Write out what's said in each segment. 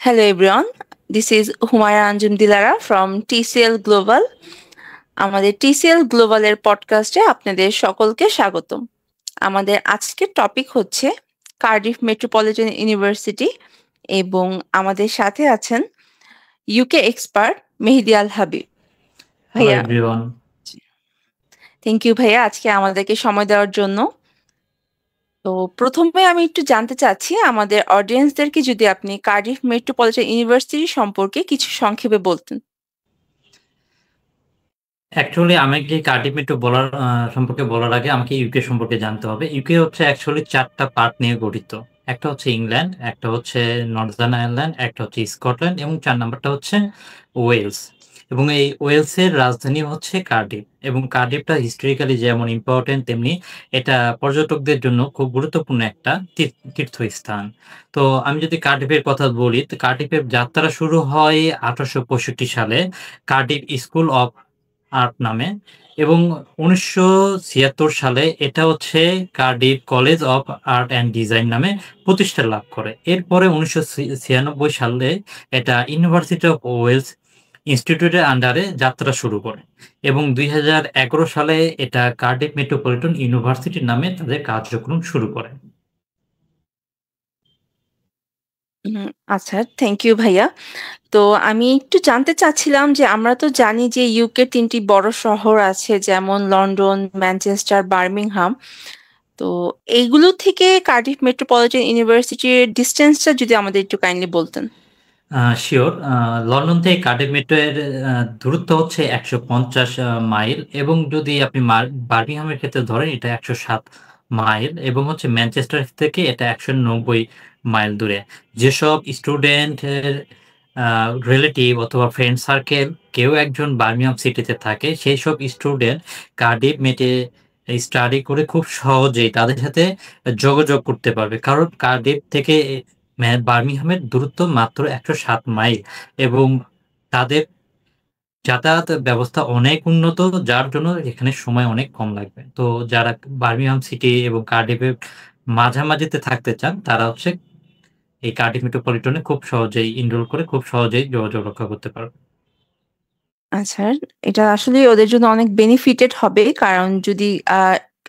Hello everyone, this is Humayra Anjum Dilara from TCL Global. আমাদের TCL Global এর পডকাস্টে আপনাদের সকলকে স্বাগতম। আমাদের আজকের টপিক হচ্ছে কার্ডিফ মেট্রোপলিটন ইউনিভার্সিটি এবং আমাদের সাথে আছেন ইউকে এক্সপার্ট মেহেদি আল হাবিব। Hello ভাইয়া, everyone. থ্যাংক ইউ ভাইয়া আজকে আমাদেরকে সময় দেওয়ার জন্য। তো প্রথমে আমি একটু জানতে চাচ্ছি আমাদের অডিয়েন্সদেরকে যদি আপনি কার্ডিফ মেট্রোপলিটন ইউনিভার্সিটি সম্পর্কে কিছু সংক্ষেপে বলতেন। অ্যাকচুয়ালি আমাকে কার্ডিফ মেট্রো সম্পর্কে বলার আগে আমাকে ইউকে সম্পর্কে জানতে হবে। ইউকে হচ্ছে অ্যাকচুয়ালি ৪ টা পার্ট নিয়ে গঠিত। একটা হচ্ছে ইংল্যান্ড, একটা হচ্ছে নর্দার্ন আয়ারল্যান্ড, একটা হচ্ছে স্কটল্যান্ড এবং ৪ নাম্বারটা হচ্ছে ওয়েলস। এবং এই ওয়েলসের রাজধানী হচ্ছে কার্ডিফ। এবং কার্ডিফটা হিস্টোরিক্যালি যেমন ইম্পর্টেন্ট তেমনি এটা পর্যটকদের জন্য খুব গুরুত্বপূর্ণ একটা তীর্থস্থান। তো আমি যদি কার্ডিফের কথা বলি, তো কার্ডিফের যাত্রা শুরু হয় ১৮৬৫ সালে কার্ডিফ স্কুল অফ আর্ট নামে এবং ১৯৭৬ সালে এটা হচ্ছে Cardiff college of art and design নামে প্রতিষ্ঠা লাভ করে। এরপরে ১৯৯৬ সালে এটা ইউনিভার্সিটি অফ ওয়েলস ইনস্টিটিউটের আন্ডারে যাত্রা শুরু করে এবং ২০১১ সালে এটা কার্ডিফ মেট্রোপলিটন ইউনিভার্সিটি নামে তাদের কার্যক্রম শুরু করে। আচ্ছা, থ্যাংক ইউ ভাইয়া। তো আমি একটু জানতে চাচ্ছিলাম যে আমরা তো জানি যে ইউকে ৩ টি বড় শহর আছে যেমন লন্ডন, ম্যানচেস্টার, বার্মিংহাম। তো এইগুলো থেকে কার্ডিফ মেট্রোপলিটন ইউনিভার্সিটির ডিসটেন্সটা যদি আমাদের একটু কাইন্ডলি বলতেন। শিওর। লন্ডন থেকে কার্ডিফ মেট্রো-এর দূরত্ব হচ্ছে ১৫০ মাইল এবং যদি আপনি বার্মিংহামের ক্ষেত্রে ধরেন এটা ১০৭ মাইল এবং হচ্ছে ম্যানচেস্টার থেকে এটা ১৯০ মাইল দূরে। যেসব স্টুডেন্টের রিলেটিভ অথবা ফ্রেন্ড সার্কেল কেউ একজন বার্মিংহাম সিটিতে থাকে, সেইসব স্টুডেন্ট কার্ডিফ মেটে স্টাডি করে খুব সহজেই তাদের সাথে যোগাযোগ করতে পারবে। কারণ কার্ডিফ থেকে বার্মিংহামের দূরত্ব মাত্র ১০৭ মাইল এবং তাদের যাতায়াত ব্যবস্থা অনেক উন্নত, যার জন্য এখানে সময় অনেক কম লাগবে। তো যারা বার্মিংহাম সিটি এবং কার্ডিফের মাঝামাঝিতে থাকতে চান, তারা হচ্ছে এই কার্ডিফ মেট্রোপলিটনে খুব সহজেই এনরোল করে খুব সহজেই যোগাযোগ রক্ষা করতে পারবে। আচ্ছা, এটা আসলেই ওদের জন্য অনেক বেনিফিটেড হবে। কারণ যদি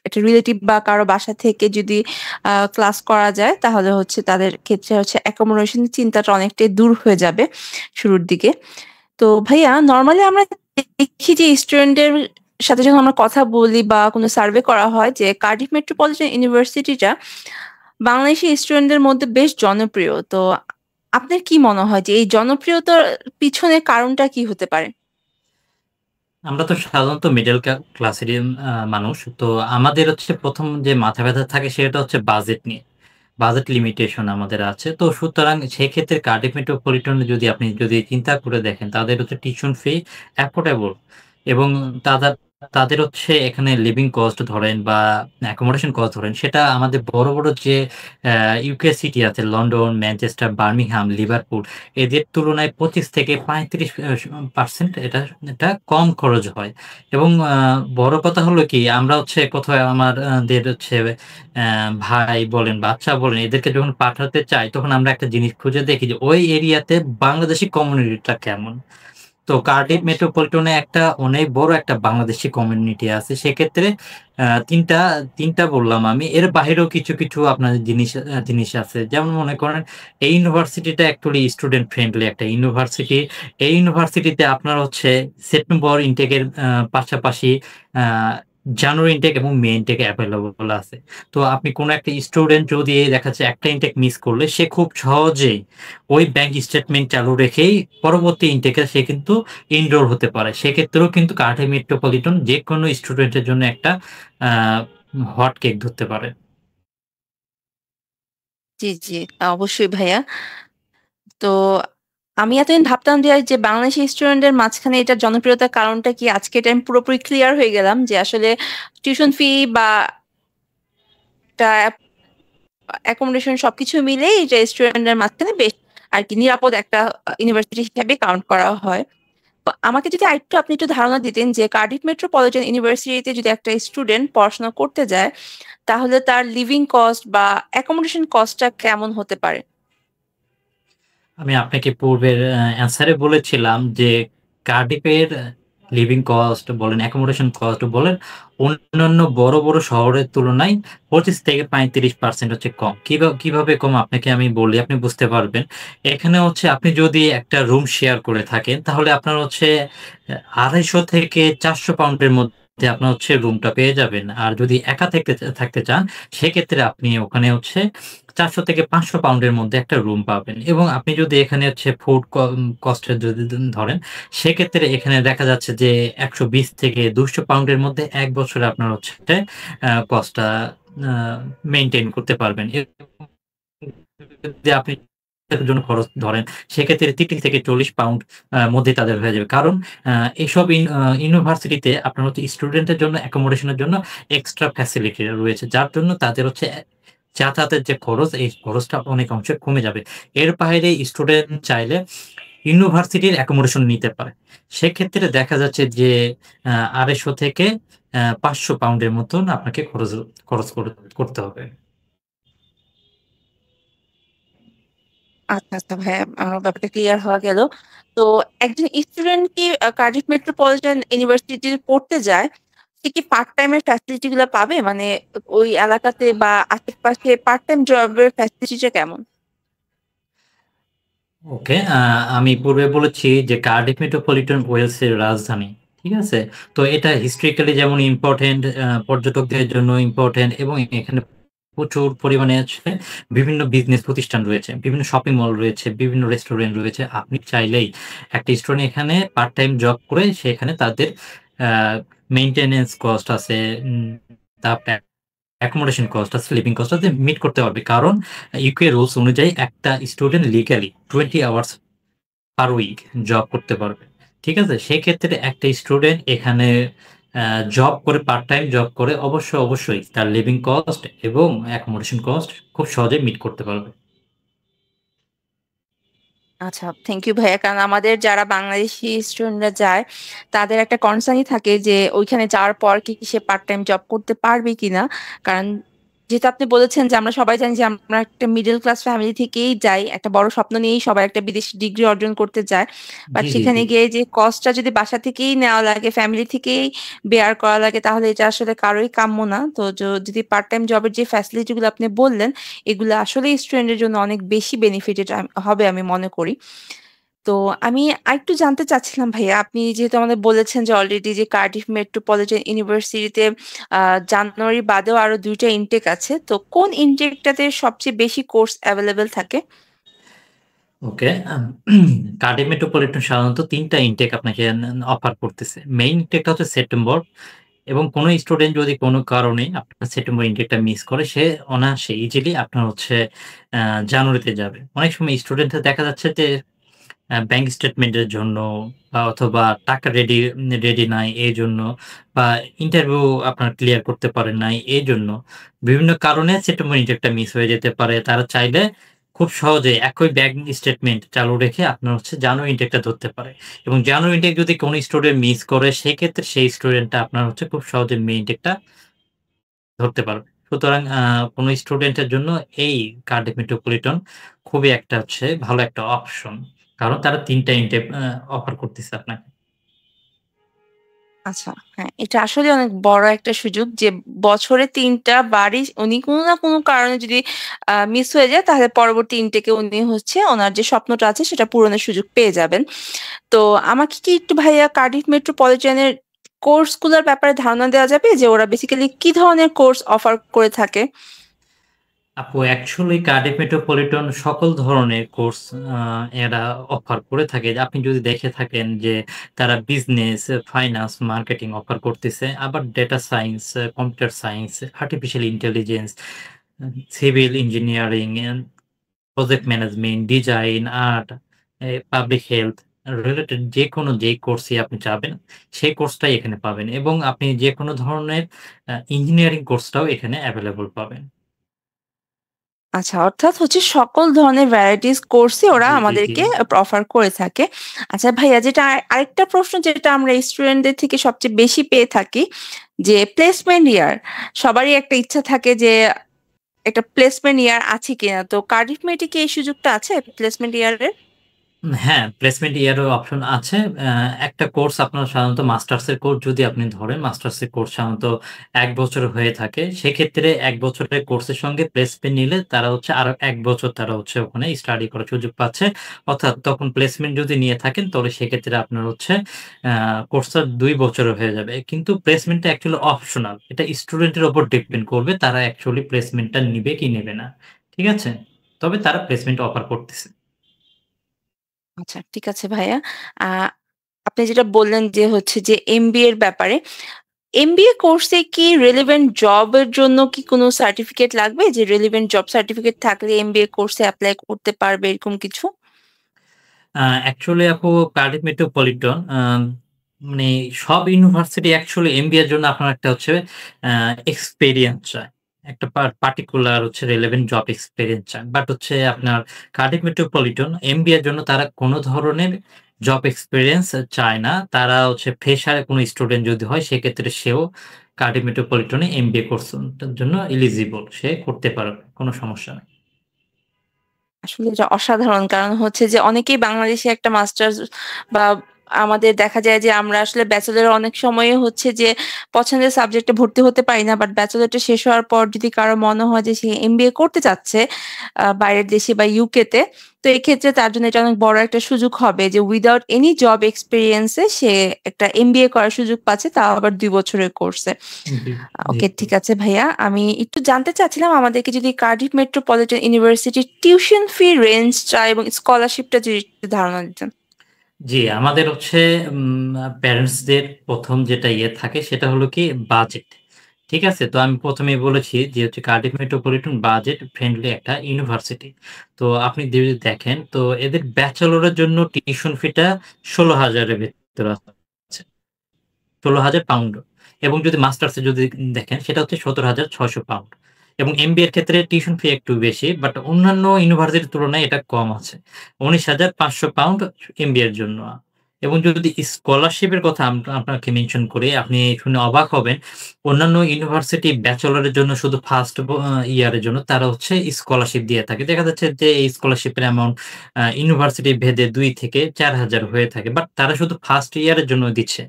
একটা রিলেটিভ বা কারো বাসা থেকে যদি ক্লাস করা যায় তাহলে হচ্ছে তাদের ক্ষেত্রে হচ্ছে অ্যাকোমোডেশন চিন্তাটা অনেকটাই দূর হয়ে যাবে শুরুর দিকে। তো ভাইয়া নরমালি আমরা দেখি যে স্টুডেন্টদের সাথে যখন আমরা কথা বলি বা কোনো সার্ভে করা হয় যে কার্ডিফ মেট্রোপলিটন ইউনিভার্সিটিটা বাংলাদেশি স্টুডেন্টদের মধ্যে বেশ জনপ্রিয়। তো আপনার কি মনে হয় যে এই জনপ্রিয়তার পিছনে কারণটা কি হতে পারে? আমরা তো সাধারণত মিডল ক্লাসেরই মানুষ। তো আমাদের হচ্ছে ১ম যে মাথা ব্যাথা থাকে সেটা হচ্ছে বাজেট নিয়ে। বাজেট লিমিটেশন আমাদের আছে। তো সুতরাং সেক্ষেত্রে কার্ডিফ মেট্রোপলিটনে যদি চিন্তা করে দেখেন, তাদের হচ্ছে টিউশন ফি অ্যাফোর্ডেবল এবং তাদের তাদের হচ্ছে এখানে লিভিং কস্ট ধরেন বা অ্যাকোমোডেশন কস্ট ধরেন, সেটা আমাদের বড়, বড় যে ইউকে সিটি আছে লন্ডন, ম্যানচেস্টার, বার্মিংহাম, লিভারপুল এদের তুলনায় ২৫ থেকে ৩৫% এটা কম খরচ হয়। এবং বড় কথা হলো কি, আমরা হচ্ছে কোথাও আমাদের হচ্ছে ভাই বলেন, বাচ্চা বলেন, এদেরকে যখন পাঠাতে চাই তখন আমরা একটা জিনিস খুঁজে দেখি যে ওই এরিয়াতে বাংলাদেশি কমিউনিটিটা কেমন। তো কার্ডিফ মেট্রোপলিটনে একটা অনেক বড় একটা বাংলাদেশি কমিউনিটি আছে। সেক্ষেত্রে ৩টা বললাম আমি। এর বাহিরেও কিছু আপনার জিনিস আছে। যেমন মনে করেন এই ইউনিভার্সিটিটা অ্যাকচুয়ালি স্টুডেন্ট ফ্রেন্ডলি একটা ইউনিভার্সিটি। এই ইউনিভার্সিটিতে আপনার হচ্ছে সেপ্টেম্বর ইনটেকের পাশাপাশি আ জানুয়ারি ইনটেক এবং মে ইনটেক এভেইলেবল আছে। তো আপনি কোন একটা স্টুডেন্ট যদি দেখা যাচ্ছে একটা ইনটেক মিস করলে সে খুব সহজেই ওই ব্যাংক স্টেটমেন্ট চালু রেখেই পরবর্তী ইনটেকে সে কিন্তু এনরোল হতে পারে। সেক্ষেত্রেও কিন্তু কার্ডিফ মেট্রোপলিটন যেকোনো স্টুডেন্টের জন্য একটা আ হট কেক ধরতে পারে। জি, জি, অবশ্যই ভাইয়া। তো আমি এতদিন ভাবতাম যে বাংলাদেশি স্টুডেন্টদের মাঝখানে এটার জনপ্রিয়তার কারণটা কি? আজকে এটা আমি পুরোপুরি ক্লিয়ার হয়ে গেলাম যে আসলে টিউশন ফি বা একটা অ্যাকোমোডেশন সবকিছু মিলেই এটা স্টুডেন্টদের মাঝখানে বেশ আরকি নিরাপদ একটা ইউনিভার্সিটি হিসেবে কাউন্ট করা হয়। তো আমাকে যদি আরেকটু আপনি একটু ধারণা দিতেন যে কার্ডিফ মেট্রোপলিটন ইউনিভার্সিটিতে যদি একটা স্টুডেন্ট পড়াশোনা করতে যায়, তাহলে তার লিভিং কস্ট বা অ্যাকোমোডেশন কস্টটা কেমন হতে পারে? আমি আপনাকে পূর্বের অ্যান্সারে বলেছিলাম যে কার্ডিফের লিভিং কস্ট বলেন, অ্যাকোমোডেশন কস্ট বলেন, অন্যান্য বড়, বড় শহরের তুলনায় 25-35% হচ্ছে কম। কিভাবে কম আপনাকে আমি বলি, আপনি বুঝতে পারবেন। এখানে হচ্ছে আপনি যদি একটা রুম শেয়ার করে থাকেন, তাহলে আপনার হচ্ছে ২৫০ থেকে ৪০০ পাউন্ডের মধ্যে আপনার হচ্ছে রুমটা পেয়ে যাবেন। আর যদি একা থাকতে চান, সেক্ষেত্রে আপনি ওখানে হচ্ছে ৪০০ থেকে ৫০০ পাউন্ডের মধ্যে একটা রুম পাবেন। এবং আপনি যদি এখানে হচ্ছে ফুড কস্ট এর যদি ধরেন, সেক্ষেত্রে এখানে দেখা যাচ্ছে যে ১২০ থেকে ২০০ পাউন্ডের মধ্যে ১ বছরে আপনার হচ্ছে কস্টটা আ মেইনটেইন করতে পারবেন। যদি আপনি এর জন্য খরচ ধরেন, সেক্ষেত্রে ৩০ থেকে ৪০ পাউন্ড মধ্যে তাদের হয়ে যাবে। কারণ আ এসব ইউনিভার্সিটিতে আপনার হচ্ছে স্টুডেন্টের জন্য অ্যাকোমোডেশন এর জন্য এক্সট্রা ফ্যাসিলিটি রয়েছে। যার জন্য তাদের হচ্ছে যাতায়াতের যে খরচ, এই খরচটা অনেক অংশে কমে যাবে। এর বাইরে স্টুডেন্ট চাইলে ইউনিভার্সিটির অ্যাকোমোডেশন নিতে পারে। সেক্ষেত্রে দেখা যাচ্ছে যে ২৫০ থেকে ৫০০ পাউন্ডের মতন আপনাকে খরচ করতে হবে। আচ্ছা, আচ্ছা ভাইয়া, আমার ব্যাপারটা ক্লিয়ার হওয়া গেল। তো একজন স্টুডেন্ট কি কার্ডিফ মেট্রোপলিটন ইউনিভার্সিটিতে পড়তে যায়, সে কি পার্ট টাইম এর ফ্যাসিলিটি গুলা পাবে? মানে ওই এলাকাতে বা আশেপাশে পার্ট টাইম জবের ফ্যাসিলিটিটা কেমন? ওকে। আমি পূর্বে বলেছি যে কার্ডিফ মেট্রোপলিটন ওয়েলসের রাজধানী। ঠিক আছে? তো এটা হিস্ট্রিক্যালি যেমন ইম্পোর্টেন্ট, পর্যটকদের জন্য ইম্পোর্টেন্ট, এবং এখানে প্রচুর পরিমাণে আছে বিভিন্ন বিজনেস প্রতিষ্ঠান রয়েছে, বিভিন্ন শপিং মল রয়েছে, বিভিন্ন রেস্টুরেন্ট রয়েছে। আপনি চাইলেই একটা স্টুডেন্ট এখানে পার্ট টাইম জব করে সেখানে তাদের আ মেইনটেন্যান্স কস্ট আছে, তারপরে অ্যাকোমোডেশন কস্ট আছে, লিভিং কস্ট আছে, মিট করতে পারবে। কারণ ইউকে রুলস অনুযায়ী একটা student legally 20 hours per week job করতে পারবে। ঠিক আছে? সেক্ষেত্রে একটা স্টুডেন্ট এখানে জব করে, পার্ট টাইম জব করে অবশ্যই তার লিভিং কস্ট এবং অ্যাকোমোডেশন কস্ট খুব সহজেই মিট করতে পারবে। আচ্ছা, থ্যাংক ইউ ভাইয়া। কারণ আমাদের যারা বাংলাদেশি স্টুডেন্টরা যায়, তাদের একটা কনসার্নই থাকে যে ওইখানে যাওয়ার পর কি সে পার্ট টাইম জব করতে পারবে কিনা। কারণ যেহেতু আপনি বলেছেন যে আমরা সবাই জানি যে আমরা একটা মিডল ক্লাস ফ্যামিলি থেকেই যাই, একটা বড় স্বপ্ন নিয়েই সবাই একটা বিদেশি ডিগ্রি অর্জন করতে যায়। বাট জি, জি, সেখানে জি। গিয়ে যে কস্টটা যদি বাসা থেকেই নেওয়া লাগে, ফ্যামিলি থেকেই বেয়ার করা লাগে, তাহলে এটা আসলে কারোই কাম্য না। তো যদি পার্ট টাইম জবের যে ফ্যাসিলিটি গুলো আপনি বললেন, এগুলো আসলে স্টুডেন্টের জন্য অনেক বেশি বেনিফিটেড হবে আমি মনে করি। তো আমি আরেকটু জানতে চাচ্ছিলাম ভাইয়া, আপনি যেহেতু আমাদের বলেছেন যে অলরেডি যে কার্ডিফ মেট্রোপলিটন ইউনিভার্সিটিতে জানুয়ারি বাদেও আরো ২ টা ইনটেক আছে। তো কোন ইনটেকটাতে সবচেয়ে বেশি কোর্স এভেইলেবল থাকে? ওকে। কার্ডিফ মেট্রোপলিটন সাধারণত ৩ টা ইনটেক আপনাকে অফার করতেছে। মেইন ইনটেকটা হচ্ছে সেপ্টেম্বর, এবং কোনো স্টুডেন্ট যদি কোনো কারণে আপনার সেপ্টেম্বর ইনটেকটা মিস করে, সে অনায়াসে ইজিলি আপনার হচ্ছে আ জানুয়ারিতে যাবে। অনেক সময় স্টুডেন্টদের দেখা যাচ্ছে যে ব্যাংক স্টেটমেন্টের জন্য, বা অথবা টাকা রেডি নাই এজন্য, বা ইন্টারভিউ আপনার ক্লিয়ার করতে পারেন নাই এজন্য, বিভিন্ন কারণে সেটেলমেন্ট ইনটেকটা মিস হয়ে যেতে পারে। তারা চাইলে খুব সহজে একই ব্যাংক স্টেটমেন্ট চালু রেখে আপনার হচ্ছে জানুয়ারি ইনটেকটা ধরতে পারে। এবং জানুয়ারি ইনটেক যদি কোনো স্টুডেন্ট মিস করে, সেক্ষেত্রে সেই স্টুডেন্টটা আপনার হচ্ছে খুব সহজে মে ইনটেকটা ধরতে পারবে। সুতরাং কোনো স্টুডেন্টের জন্য এই কার্ডিফ মেট্রোপলিটন খুবই একটা হচ্ছে ভালো একটা অপশন। কারণ তারা ৩ টা ইনটেক অফার করতেছে আপনাকে। আচ্ছা, হ্যাঁ, এটা আসলে অনেক বড় একটা সুযোগ যে বছরে ৩ টা বারই উনি কোনো না কোনো কারণে যদি মিস হয়ে যায়, তাহলে পরবর্তী ইনটেকে উনি হচ্ছে ওনার যে স্বপ্নটা আছে সেটা পূরণের সুযোগ পেয়ে যাবেন। তো আমাকে কি একটু ভাইয়া কার্ডিফ মেট্রোপলিটনের কোর্স গুলার ব্যাপারে ধারণা দেওয়া যাবে যে ওরা বেসিক্যালি কি ধরনের কোর্স অফার করে থাকে? আপু অ্যাকচুয়ালি কার্ডিফ মেট্রোপলিটন সকল ধরনের কোর্স আ এরা অফার করে থাকে। আপনি যদি দেখে থাকেন যে তারা বিজনেস, ফাইন্যান্স, মার্কেটিং অফার করতেছে। আবার data science, computer science, artificial intelligence, civil engineering, project management, design, art, public health related যেকোনো যেই কোর্সই আপনি চাবেন, সেই কোর্সটাই এখানে পাবেন, এবং আপনি যেকোনো ধরনের ইঞ্জিনিয়ারিং কোর্সটাও এখানে এভেইলেবল পাবেন। আচ্ছা, অর্থাৎ হচ্ছে সকল ধরনের ভ্যারাইটিস কোর্সই ওরা জি, জি, জি। আমাদেরকে অফার করে থাকে। আচ্ছা ভাইয়া, যেটা আরেকটা প্রশ্ন যেটা আমরা স্টুডেন্টদের থেকে সবচেয়ে বেশি পেয়ে থাকি যে প্লেসমেন্ট ইয়ার। সবারই একটা ইচ্ছা থাকে যে একটা প্লেসমেন্ট ইয়ার আছে কিনা। তো কার্ডিফ মেটে কি এই সুযোগটা আছে প্লেসমেন্ট ইয়ারের? হ্যাঁ, প্লেসমেন্ট ইয়ারের অপশন আছে। একটা কোর্স আপনার সাধারণত মাস্টার্সের কোর্স যদি আপনি ধরেন, মাস্টার্সের কোর্স সাধারণত ১ বছরের হয়ে থাকে। সেক্ষেত্রে ১ বছরের কোর্সের সঙ্গে প্লেসমেন্ট নিলে তারা হচ্ছে আরো ১ বছর তারা হচ্ছে ওখানে স্টাডি করার সুযোগ পাচ্ছে। অর্থাৎ তখন প্লেসমেন্ট যদি নিয়ে থাকেন তাহলে সেক্ষেত্রে আপনার হচ্ছে আ কোর্সটা ২ বছরের হয়ে যাবে। কিন্তু প্লেসমেন্টটা অ্যাকচুয়ালি অপশনাল। এটা স্টুডেন্টের উপর ডিপেন্ড করবে তারা অ্যাকচুয়ালি প্লেসমেন্টটা নিবে কি নেবে না। ঠিক আছে? তবে তারা প্লেসমেন্ট অফার করতেছে। আচ্ছা, ঠিক আছে ভাইয়া। আ আপনি যেটা বললেন যে হচ্ছে যে এমবিএ এর ব্যাপারে। এমবিএ কোর্সে কি রিলেভেন্ট জবের জন্য কি কোনো সার্টিফিকেট লাগবে? যে রিলেভেন্ট জব সার্টিফিকেট থাকলে এমবিএ কোর্সে এপ্লাই করতে পারবে এরকম কিছু? অ্যাকচুয়ালি আপু কার্ডিফ মেট্রোপলিটন মানে সব ইউনিভার্সিটি অ্যাকচুয়ালি এমবিএ এর জন্য আপনার একটা হচ্ছে আ এক্সপেরিয়েন্স চায়। একটা পার্টিকুলার হচ্ছে রিলেভেন্ট জব এক্সপেরিয়েন্স চায়। বাট হচ্ছে আপনার কার্ডিফ মেট্রোপলিটন এমবিএ এর জন্য তারা কোন ধরনের জব এক্সপেরিয়েন্স চায় না। তারা হচ্ছে ফ্রেশার কোন স্টুডেন্ট যদি হয় সেক্ষেত্রে সেও কার্ডিফ মেট্রোপলিটনে এমবিএ কোর্সটার জন্য এলিজিবল। সে করতে পারবে। কোন সমস্যা নাই। আসলে এটা অসাধারণ। কারণ হচ্ছে যে অনেকেই বাংলাদেশে একটা মাস্টার্স বা আমাদের দেখা যায় যে আমরা আসলে ব্যাচেলর অনেক সময়ে হচ্ছে যে পছন্দের সাবজেক্টে ভর্তি হতে পারি না। বাট ব্যাচেলরটা শেষ হওয়ার পর যদি কারো মনে হয় যে সে এমবিএ করতে চাচ্ছে বাইরের দেশে বা ইউকেতে, তো এক্ষেত্রে তার জন্য এটা অনেক বড় একটা সুযোগ হবে যে উইথআউট এনি জব এক্সপেরিয়েন্স এ সে একটা এমবিএ করার সুযোগ পাচ্ছে, তাও আবার ২ বছরের কোর্সে। জি, জি। ওকে, ঠিক আছে ভাইয়া। আমি একটু জানতে চাচ্ছিলাম আমাদেরকে যদি কার্ডিফ মেট্রোপলিটন ইউনিভার্সিটির টিউশন ফি রেঞ্জটা এবং স্কলারশিপটা যদি একটু ধারণা দিতেন। জি, আমাদের হচ্ছে প্যারেন্টসদের ১ম যেটা ইয়ে থাকে সেটা হলো কি বাজেট। ঠিক আছে? তো আমি ১ম এই বলেছি যে হচ্ছে কার্ডিফ মেট্রোপলিটন বাজেট ফ্রেন্ডলি একটা ইউনিভার্সিটি। তো আপনি যদি দেখেন তো এদের ব্যাচেলরের জন্য টিউশন ফিটা ১৬,০০০ এর ভেতরে আছে। £১৬,০০০ এবং যদি মাস্টার্স এ যদি দেখেন সেটা হচ্ছে £১৭,৬০০ এবং এমবিএ এর ক্ষেত্রে টিউশন ফি একটু বেশি। বাট অন্যান্য ইউনিভার্সিটির তুলনায় এটা কম আছে। £১৯,৫০০ এমবিএ এর জন্য। এবং যদি স্কলারশিপ এর কথা আপনাকে মেনশন করি, আপনি শুনে অবাক হবেন। অন্যান্য ইউনিভার্সিটি ব্যাচেলরের জন্য শুধু ফার্স্ট ইয়ারের জন্য তারা হচ্ছে স্কলারশিপ দিয়ে থাকে। দেখা যাচ্ছে যে এই স্কলারশিপের অ্যামাউন্ট ইউনিভার্সিটি ভেদে ২ থেকে ৪,০০০ হয়ে থাকে। বাট তারা শুধু ফার্স্ট ইয়ারের জন্য দিচ্ছে।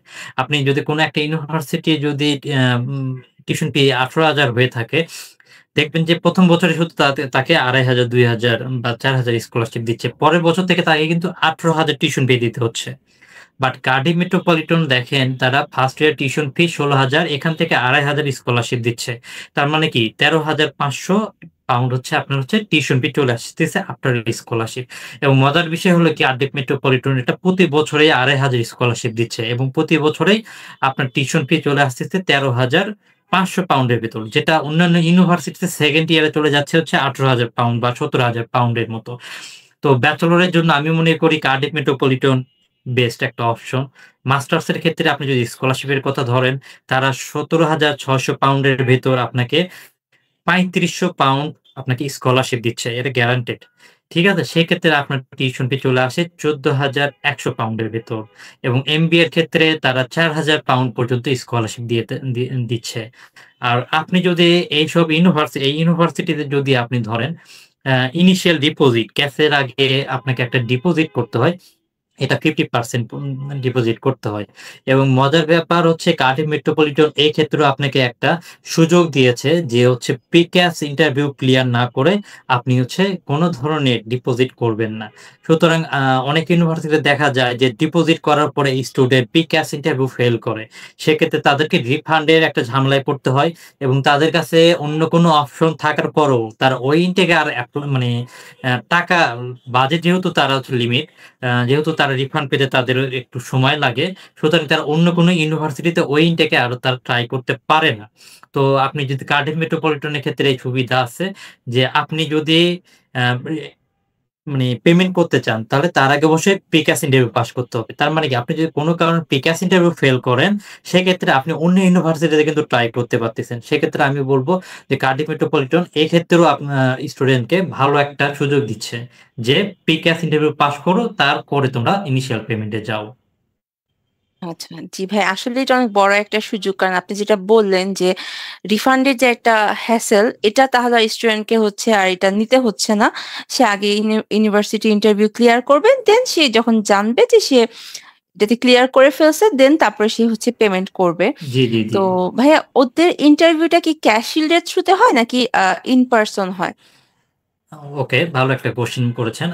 আপনি যদি কোন একটা ইউনিভার্সিটি যদি আ উম টিউশন ফি ১৮,০০০ হয়ে থাকে, দেখবেন যে ১ম বছরে শুধু তাকে ২,৫০০, ২,০০০ বা ৪,০০০ স্কলারশিপ দিচ্ছে। পরের বছর থেকে তাকে কিন্তু ১৮,০০০ টিউশন ফি দিতে হচ্ছে। বাট কার্ডিফ মেট্রোপলিটন দেখেন তারা ফার্স্ট ইয়ার টিউশন ফি ১৬,০০০ এখান থেকে ২,৫০০ স্কলারশিপ দিচ্ছে। তার মানে কি £১৩,৫০০ হচ্ছে আপনার হচ্ছে টিউশন ফি চলে আসতেছে আফটার স্কলারশিপ। এবং মজার বিষয় হলো কি কার্ডিফ মেট্রোপলিটন এটা প্রতি বছরেই ২,৫০০ স্কলারশিপ দিচ্ছে এবং প্রতি বছরেই আপনার টিউশন ফি চলে আসতেছে £১৩,৫০০ এর ভেতর। যেটা অন্যান্য ইউনিভার্সিটিতে 2nd ইয়ারে চলে যাচ্ছে হচ্ছে £১৮,০০০ বা £১৭,০০০ এর মতো। তো ব্যাচেলরের জন্য আমি মনে করি কার্ডিফ মেট্রোপলিটন বেস্ট একটা অপশন। মাস্টার্স এর ক্ষেত্রে আপনি যদি স্কলারশিপের কথা ধরেন, তারা £১৭,৬০০ এর ভেতর আপনাকে £৩৫০০ আপনাকে স্কলারশিপ দিচ্ছে। এটা গ্যারান্টেড। ঠিক আছে? সেক্ষেত্রে আপনার টিউশন ফি চলে আসে £১৪,১০০ এর ভেতর এবং এমবিএ এর ক্ষেত্রে তারা £৪,০০০ পর্যন্ত স্কলারশিপ দিচ্ছে। আর আপনি যদি এই ইউনিভার্সিটিতে যদি আপনি ধরেন ইনিশিয়াল ডিপোজিট ক্যাসের আগে আপনাকে একটা ডিপোজিট করতে হয়। এটা 50% ডিপোজিট করতে হয়। এবং মজার ব্যাপার হচ্ছে কার্ডিফ মেট্রোপলিটন এই ক্ষেত্রেও আপনাকে একটা সুযোগ দিয়েছে যে হচ্ছে প্রিক্যাস ইন্টারভিউ ক্লিয়ার না করে আপনি হচ্ছে কোন ধরনের ডিপোজিট করবেন না। সুতরাং অনেক ইউনিভার্সিটিতে দেখা যায় যে ডিপোজিট করার পরে স্টুডেন্ট প্রিক্যাস ইন্টারভিউ ফেল করে। সেক্ষেত্রে তাদেরকে রিফান্ডের একটা ঝামেলায় পড়তে হয় এবং তাদের কাছে অন্য কোনো অপশন থাকার পরেও তারা ওই ইনটেকে আর মানে টাকা বাজেট যেহেতু তারা হচ্ছে লিমিট যেহেতু তারা রিফান্ড পেতে তাদের একটু সময় লাগে। সুতরাং তারা অন্য কোনো ইউনিভার্সিটিতে ওই ইনটেকে আরো তারা ট্রাই করতে পারে না। তো আপনি যদি কার্ডিফ মেট্রোপলিটন এর ক্ষেত্রে এই সুবিধা আছে যে আপনি যদি আ মানে পেমেন্ট করতে চান তাহলে তার আগে অবশ্যই প্রিক্যাস ইন্টারভিউ পাস করতে হবে। তার মানে কি আপনি যদি কোন কারণে প্রিক্যাস ইন্টারভিউ ফেল করেন সেক্ষেত্রে আপনি অন্য ইউনিভার্সিটিতে কিন্তু ট্রাই করতে পারতেছেন। সেক্ষেত্রে আমি বলব যে কার্ডিফ মেট্রোপলিটন এক্ষেত্রেও স্টুডেন্টকে ভালো একটা সুযোগ দিচ্ছে। যে প্রিক্যাস ইন্টারভিউ পাস করো তারপরে তোমরা ইনিশিয়াল পেমেন্টে যাও। আচ্ছা। জি ভাই, আসলে এটা অনেক বড় একটা সুযোগ। কারণ আপনি যেটা বললেন যে রিফান্ডের যে একটা হ্যাসেল, এটা তাহলে স্টুডেন্টকে হচ্ছে আর এটা নিতে হচ্ছে না। সে আগে ইউনিভার্সিটি ইন্টারভিউ ক্লিয়ার করবে। দেন সে যখন জানবে যে সে এটাতে ক্লিয়ার করে ফেলছে, দেন তারপরে সে হচ্ছে পেমেন্ট করবে। জি, জি, জি। তো ভাইয়া ওদের ইন্টারভিউটা কি ক্যাশ শিল্ড এর থ্রুতে হয় নাকি ইন পারসন হয়? ওকে, ভালো একটা কোয়েশ্চেন করেছেন।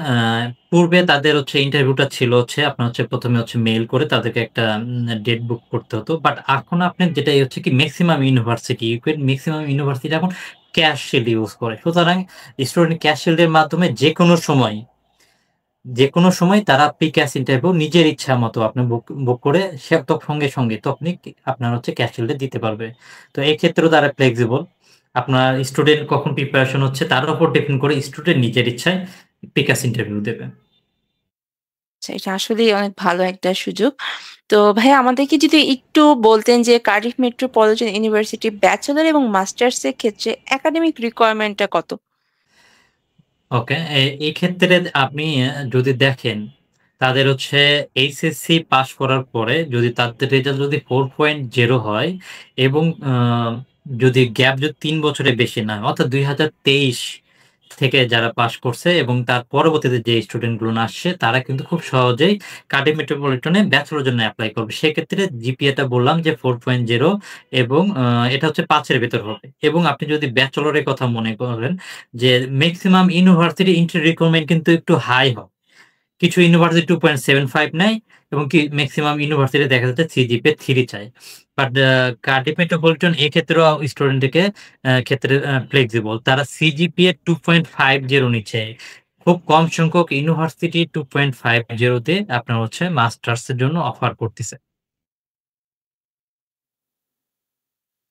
পূর্বে তাদের হচ্ছে ইন্টারভিউটা ছিল হচ্ছে আপনার হচ্ছে ১ম এ হচ্ছে মেইল করে তাদেরকে একটা ডেট বুক করতে হতো। বাট এখন আপনার যেটা হচ্ছে কি মেক্সিমাম ইউনিভার্সিটি, ইউকের মেক্সিমাম ইউনিভার্সিটি এখন ক্যাশ শিল্ড ইউজ করে। সুতরাং স্টুডেন্ট ক্যাশ শিল্ড এর মাধ্যমে যেকোনো সময় তারা প্রি-ক্যাশ ইন্টারভিউ নিজের ইচ্ছা মতো আপনার বুক করে সে তো সঙ্গে তখনই আপনার হচ্ছে ক্যাশ শিল্ডে দিতে পারবে। তো এক্ষেত্রেও তারা ফ্লেক্সিবল। আপনার স্টুডেন্ট কখন প্রিপারেশন হচ্ছে তার উপর ডিপেন্ড করে স্টুডেন্ট নিজের ইচ্ছায় প্রি-ক্যাশ ইন্টারভিউ দেবে। আচ্ছা, এটা আসলেই অনেক ভালো একটা সুযোগ। তো ভাইয়া আমাদেরকে যদি একটু বলতেন যে কার্ডিফ মেট্রোপলিটন ইউনিভার্সিটি ব্যাচেলর এবং মাস্টার্স এর ক্ষেত্রে একাডেমিক রিকোয়ারমেন্টটা কত? ওকে। এই ক্ষেত্রে আপনি যদি দেখেন তাদের হচ্ছে এইচএসসি পাস করার পরে যদি তাদের রেজাল্ট যদি 4.0 হয় এবং যদি গ্যাপ যদি ৩ বছরের বেশি না হয় অর্থাৎ ২০২৩ থেকে যারা পাস করছে এবং তার পরবর্তীতে যে স্টুডেন্ট গুলো আসছে তারা কিন্তু খুব সহজেই কার্ডিফ মেট্রোপলিটনে ব্যাচেলর জন্য এপ্লাই করবে। সেক্ষেত্রে জিপিএটা বললাম যে 4.0 এবং এটা হচ্ছে ৫ এর ভেতর হবে। এবং আপনি যদি ব্যাচেলরের কথা মনে করেন যে মেক্সিমাম ইউনিভার্সিটি এন্ট্রি রিক্রুটমেন্ট কিন্তু একটু হাই হয়। কিছু ইউনিভার্সিটি 2.75 নেয় এবং মেক্সিমাম ইউনিভার্সিটি দেখা যাচ্ছে সিজিপিএ 3 চায়। বাট কার্ডিফ মেট্রোপলিটন এক্ষেত্রেও স্টুডেন্টকে ক্ষেত্রে ফ্লেক্সিবল। তারা সিজিপিএ 2.50 নিচ্ছে। খুব কম সংখ্যক ইউনিভার্সিটি 2.50 তে আপনার হচ্ছে মাস্টার্স এর জন্য অফার করতেছে।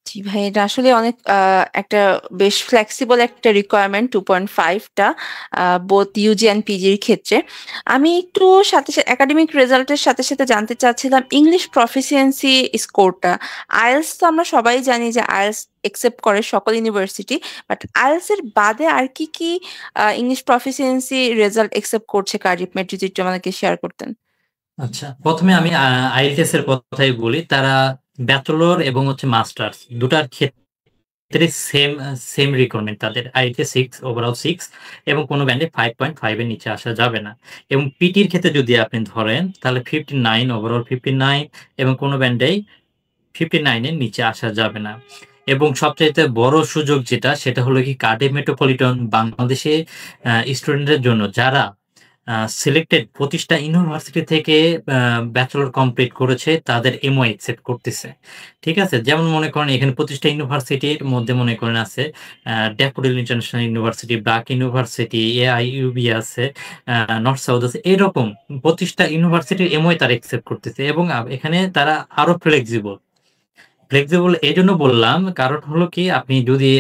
জি ভাই, এটা আসলে অনেক একটা বেশ ফ্লেক্সিবল একটা রিকোয়ারমেন্ট 2.5 টা বোথ ইউজি অ্যান্ড পিজির ক্ষেত্রে। আমি একটু একাডেমিক রেজাল্টের সাথে জানতে চাচ্ছিলাম ইংলিশ প্রফিসিয়েন্সি স্কোরটা। আইএলটিএস তো আমরা সবাই জানি যে আইএলটিএস একসেপ্ট করে সকল ইউনিভার্সিটি। বাট আইএলটিএস এর বাদে আর কি ইংলিশ প্রফিসিয়েন্সি রেজাল্ট একসেপ্ট করছে কার্ডিফ মেট, যদি একটু আমাদেরকে শেয়ার করতেন। আচ্ছা, ১ম এ আমি আইএলটিএস এর কথাই বলি। তারা ব্যাচেলর এবং হচ্ছে মাস্টার্স ২ টার ক্ষেত্রে সেম রিকোয়ারমেন্ট তাদের। আইএলটিএস 6 ওভারঅল 6 এবং কোন ব্যান্ডে 5.5 এর নিচে আসা যাবে না। এবং পিটির ক্ষেত্রে যদি আপনি ধরেন তাহলে 59 ওভারঅল 59 এবং কোন ব্যান্ডেই 59 এর নিচে আসা যাবে না। এবং সবচাইতে বড় সুযোগ যেটা সেটা হলো কি কার্ডিফ মেট্রোপলিটন বাংলাদেশে স্টুডেন্টদের জন্য যারা সিলেক্টেড ২৫ টা ইউনিভার্সিটি থেকে ব্যাচেলর কমপ্লিট করেছে তাদের এমও অ্যাকসেপ্ট করতেছে। ঠিক আছে? যেমন মনে করেন এখানে ২৫ টা ইউনিভার্সিটির মধ্যে মনে করেন আছে daffodil international university, BRAC university, AIUB আছে, নর্থ সাউথ আছে। এরকম ২৫ টা ইউনিভার্সিটির এমওই তারা অ্যাকসেপ্ট করতেছে এবং এখানে তারা আরো ফ্লেক্সিবল। ফ্লেক্সিবল এজন্য বললাম, কারণ হলো কি আপনি যদি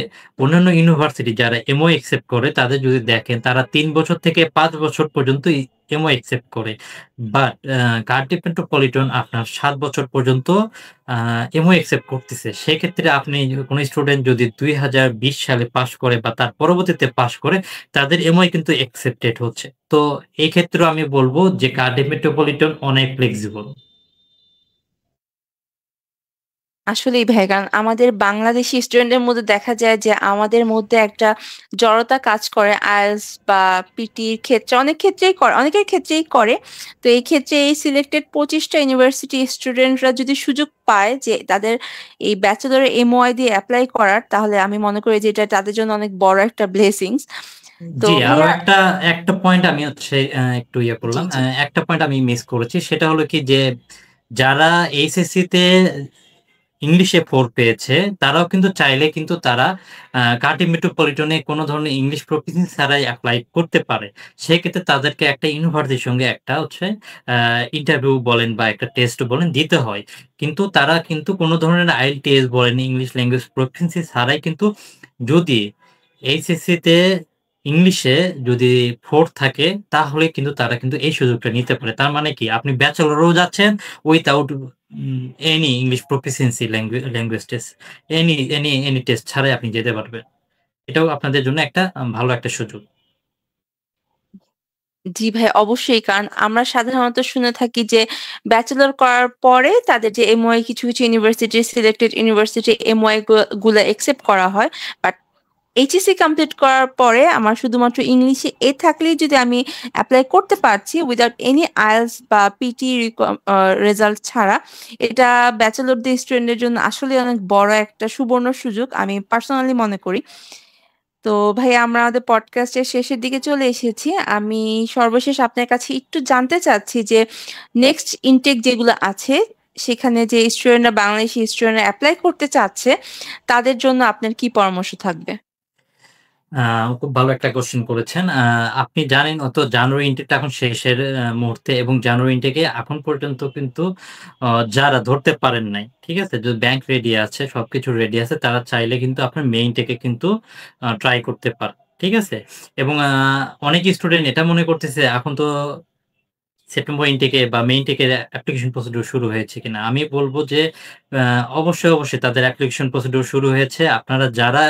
অন্যান্য ইউনিভার্সিটি যারা এমও অ্যাকসেপ্ট করে তাদের যদি দেখেন তারা ৩ বছর থেকে ৫ বছর পর্যন্ত এমও অ্যাকসেপ্ট করে। বাট কার্ডিফ মেট্রোপলিটন আপনার ৭ বছর পর্যন্ত আ এমও অ্যাকসেপ্ট করতেছে। সেক্ষেত্রে আপনি কোন স্টুডেন্ট যদি ২০২০ সালে পাস করে বা তার পরবর্তীতে পাস করে তাদের এমওই কিন্তু অ্যাকসেপ্টেড হচ্ছে। তো এই ক্ষেত্রেও আমি বলব যে কার্ডিফ মেট্রোপলিটন অনেক ফ্লেক্সিবল। আসলেই ভাই, কারণ আমাদের বাংলাদেশি স্টুডেন্টদের মধ্যে দেখা যায় যে আমাদের মধ্যে একটা জড়তা কাজ করে আইএলটিএস বা পিটির ক্ষেত্রে, অনেক ক্ষেত্রেই করে, অনেকের ক্ষেত্রেই করে। তো এই ক্ষেত্রে এই সিলেক্টেড ২৫ টা ইউনিভার্সিটি স্টুডেন্টরা যদি সুযোগ পায় যে তাদের এই ব্যাচেলর এমওআই দিয়ে এপ্লাই করার, তাহলে আমি মনে করি যে এটা তাদের জন্য অনেক বড় একটা ব্লেসিংস। তো জি, আরো ভাইয়া একটা পয়েন্ট আমি হচ্ছে একটু ইয়ে জি, করলাম। জি। একটা পয়েন্ট আমি মিস করেছি। সেটা হলো কি যে যারা এইচএসসি তে ইংলিশে 4 পেয়েছে তারাও কিন্তু চাইলে কিন্তু তারা কার্ডিফ মেট্রোপলিটনে কোন ধরনের ইংলিশ প্রফিসিয়েন্সি ছাড়াই এপ্লাই করতে পারে। সেক্ষেত্রে তাদেরকে একটা ইউনিভার্সিটির সঙ্গে একটা হচ্ছে আ ইন্টারভিউ বলেন বা একটা টেস্ট বলেন দিতে হয়। কিন্তু তারা কিন্তু কোন ধরনের আইএলটিএস বলেন, ইংলিশ ল্যাঙ্গুয়েজ প্রফিসিয়েন্সি ছাড়াই কিন্তু যদি এইচএসসি তে ইংলিশে যদি 4 থাকে তাহলে কিন্তু তারা কিন্তু এই সুযোগটা নিতে পারে। তার মানে কি আপনি ব্যাচেলরও যাচ্ছেন without any English proficiency language test any test ছাড়াই আপনি যেতে পারবেন। এটাও আপনাদের জন্য একটা ভালো একটা সুযোগ। জি ভাই, অবশ্যই। কারণ আমরা সাধারণত শুনে থাকি যে ব্যাচেলর করার পরে তাদের যে MOI কিছু ইউনিভার্সিটি সিলেক্টেড ইউনিভার্সিটি MOI গুলা একসেপ্ট করা হয়। বাট HSC কমপ্লিট করার পরে আমার শুধুমাত্র ইংলিশে থাকলেই যদি আমি এপ্লাই করতে পারছি উইথআউট এনি IELTS বা পিটি রেজাল্ট ছাড়া, এটা ব্যাচেলরদের স্টুডেন্টের জন্য আসলে অনেক বড় একটা সুবর্ণ সুযোগ আমি পার্সোনালি মনে করি। তো ভাই, আমরা আমাদের পডকাস্টের শেষের দিকে চলে এসেছি। আমি সর্বশেষ আপনার কাছে একটু জানতে চাচ্ছি যে নেক্সট ইনটেক যেগুলো আছে সেখানে যে স্টুডেন্টরা বাংলাদেশি স্টুডেন্টরা এপ্লাই করতে চাচ্ছে তাদের জন্য আপনার কি পরামর্শ থাকবে? খুব ভালো একটা কোয়েশ্চেন করেছেন। আপনি জানেন জানুয়ারি ইনটেকটা এখন শেষের মুহূর্তে এবং জানুয়ারি ইনটেকে এখন পর্যন্ত কিন্তু যারা ধরতে পারেন নাই, ঠিক আছে? যে ব্যাংক রেডি আছে, সবকিছু রেডি আছে, তারা চাইলে কিন্তু আপনার মে ইনটেকে কিন্তু ট্রাই করতে পারেন। ঠিক আছে? এবং অনেক স্টুডেন্ট এটা মনে করতেছে এখন তো সেপ্টেম্বর ইনটেকে বা মে ইনটেকের অ্যাপ্লিকেশন প্রসিডিউর শুরু হয়েছে কিনা? আমি বলব যে অবশ্যই তাদের অ্যাপ্লিকেশন প্রসিডিউর শুরু হয়েছে। আপনারা যারা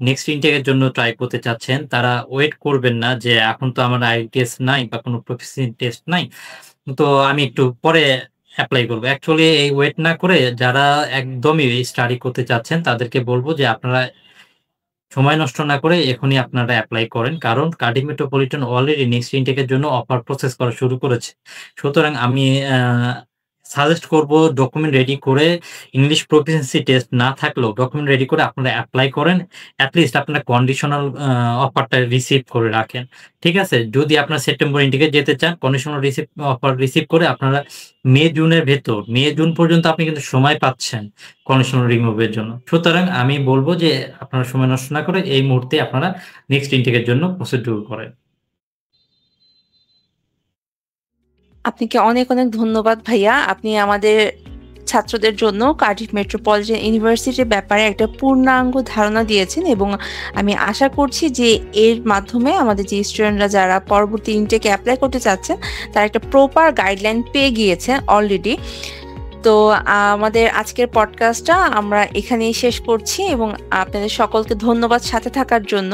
নেক্সট ইনটেকের জন্য ট্রাই করতে চাচ্ছেন, তারা ওয়েট করবেন না যে এখন তো আমার আইএলটিএস নাই বা কোনো প্রফিসিয়েন্সি টেস্ট নাই। তো আমি একটু পরে এপ্লাই করব। অ্যাকচুয়ালি এই ওয়েট না করে যারা একদমই স্টাডি করতে চাচ্ছেন, তাদেরকে বলব যে আপনারা সময় নষ্ট না করে এখনই আপনারা এপ্লাই করেন। কারণ Cardiff Metropolitan already next intake এর জন্য অফার প্রসেস করা শুরু করেছে। সুতরাং আমি সাজেস্ট করব ডকুমেন্ট রেডি করে ইংলিশ প্রফিসিয়েন্সি টেস্ট না থাকলেও ডকুমেন্ট রেডি করে আপনারা এপ্লাই করেন। এট লিস্ট আপনারা কন্ডিশনাল অফারটা রিসিভ করে রাখেন। ঠিক আছে? যদি আপনারা সেপ্টেম্বর ইনটেকে যেতে চান, কন্ডিশনাল অফার রিসিভ করে আপনারা মে-জুনের ভেতর, মে-জুন পর্যন্ত আপনি কিন্তু সময় পাচ্ছেন কন্ডিশনাল রিমুভ এর জন্য। সুতরাং আমি বলব যে আপনারা সময় নষ্ট না করে এই মুহূর্তে আপনারা নেক্সট ইনটেক এর জন্য প্রসিডিউর করেন। আপনাকে অনেক ধন্যবাদ ভাইয়া। আপনি আমাদের ছাত্রদের জন্য কার্ডিফ মেট্রোপলিটন ইউনিভার্সিটির ব্যাপারে একটা পূর্ণাঙ্গ ধারণা দিয়েছেন এবং আমি আশা করছি যে এর মাধ্যমে আমাদের যে স্টুডেন্টরা যারা পরবর্তী ইনটেকে অ্যাপ্লাই করতে চাচ্ছেন তারা একটা প্রপার গাইডলাইন পেয়ে গিয়েছেন অলরেডি। তো আমাদের আজকের পডকাস্টটা আমরা এখানেই শেষ করছি এবং আপনাদের সকলকে ধন্যবাদ সাথে থাকার জন্য।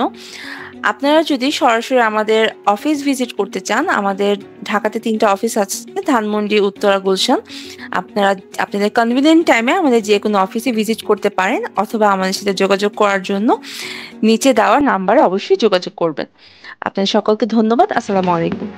আপনারা যদি সরাসরি আমাদের অফিস ভিজিট করতে চান, আমাদের ঢাকাতে 3টা অফিস আছে, ধানমন্ডি, উত্তরা, গুলশান। আপনারা আপনাদের কনভিনিয়েন্ট টাইমে আমাদের যে কোনো অফিসে ভিজিট করতে পারেন অথবা আমাদের সাথে যোগাযোগ করার জন্য নিচে দেওয়া নাম্বারে অবশ্যই যোগাযোগ করবেন। আপনাদের সকলকে ধন্যবাদ। আসসালামু আলাইকুম।